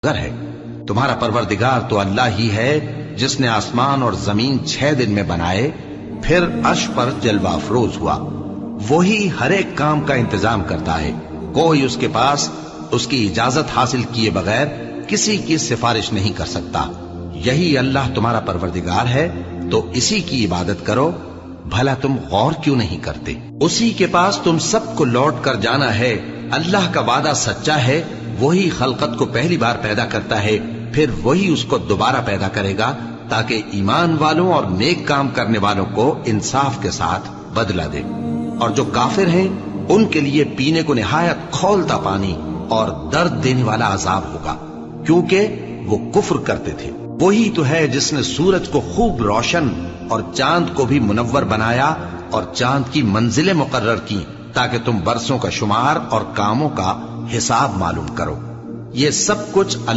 گر ہے۔ تمہارا پروردگار تو اللہ ہی ہے جس نے آسمان اور زمین 6 دن میں بنائے، پھر عرش پر جلوہ افروز ہوا۔ وہی ہر ایک کام کا انتظام کرتا ہے، کوئی اس کے پاس اس کی اجازت حاصل کیے بغیر کسی کی سفارش نہیں کر سکتا۔ یہی اللہ تمہارا پروردگار ہے تو اسی کی عبادت کرو، بھلا تم غور کیوں نہیں کرتے؟ اسی کے پاس تم سب کو لوٹ کر جانا ہے۔ اللہ کا وعدہ سچا ہے، وہی خلقت کو پہلی بار پیدا کرتا ہے، پھر وہی اس کو دوبارہ پیدا کرے گا تاکہ ایمان والوں اور نیک کام کرنے والوں کو انصاف کے ساتھ بدلہ دے۔ اور جو کافر ہیں ان کے لیے پینے کو نہایت کھولتا پانی اور درد دینے والا عذاب ہوگا، کیونکہ وہ کفر کرتے تھے۔ وہی تو ہے جس نے سورج کو خوب روشن اور چاند کو بھی منور بنایا اور چاند کی منزلیں مقرر کی تاکہ تم برسوں کا شمار اور کاموں کا حساب معلوم کرو۔ یہ سب کچھ